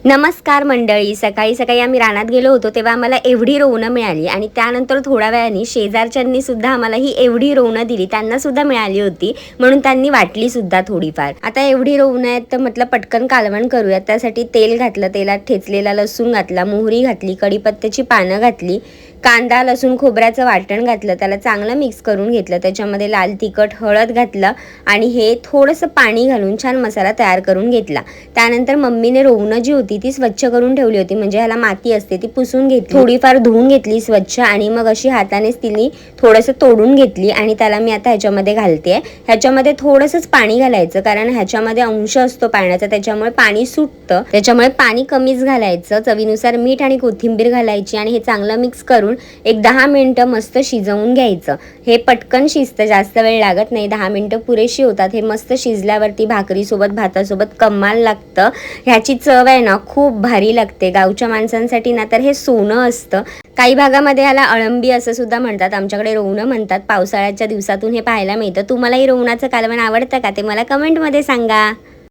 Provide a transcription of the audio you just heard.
नमस्कार मंडळी. सकाळी सकाळी आम्ही रानात गेलो होतो तेव्हा आम्हाला एवढी रोवणं मिळाली आणि त्यानंतर थोड्या वेळाने शेजारच्यांनी सुद्धा आम्हाला ही एवढी रोवणं दिली, त्यांना सुद्धा मिळाली होती म्हणून त्यांनी वाटली सुद्धा थोडीफार. आता एवढी रोवणं आहेत तर म्हटलं पटकन कालवण करूया. त्यासाठी तेल घातलं, तेलात ठेचलेला लसूण घातला, मोहरी घातली, कढीपत्त्याची पानं घातली, कांदा लसूण खोबऱ्याचं वाटण घातलं, त्याला चांगलं मिक्स करून घेतलं. त्याच्यामध्ये लाल तिखट हळद घातलं आणि हे थोडंसं पाणी घालून छान मसाला तयार करून घेतला. त्यानंतर मम्मीने रोवणं जी होती ती स्वच्छ करून ठेवली होती, म्हणजे ह्याला माती असते ती पुसून घेतली, थोडीफार धुवून घेतली स्वच्छ आणि मग अशी हातानेच तिने थोडंसं तोडून घेतली आणि त्याला मी आता ह्याच्यामध्ये घालते. ह्याच्यामध्ये थोडंसंच पाणी घालायचं कारण ह्याच्यामध्ये अंश असतो पाण्याचा, त्याच्यामुळे पाणी सुटतं, त्याच्यामुळे पाणी कमीच घालायचं. चवीनुसार मीठ आणि कोथिंबीर घालायची आणि हे चांगलं मिक्स करून एक 10 मिनिटं मस्त शिजवून घ्यायचं. हे पटकन शिजतं, जास्त वेळ लागत नाही, 10 मिनिटं पुरेशी होतात. हे मस्त शिजल्यावरती भाकरीसोबत भातासोबत कमाल लागतं. ह्याची चव आहे ना खूप भारी लागते. गावच्या माणसांसाठी ना तर हे सोनं असतं. काही भागामध्ये ह्याला अळंबी असं सुद्धा म्हणतात, आमच्याकडे रोवणं म्हणतात. पावसाळ्याच्या दिवसातून हे पाहायला मिळतं. तुम्हालाही रोवणाचं कालवण आवडतं का ते मला कमेंटमध्ये सांगा.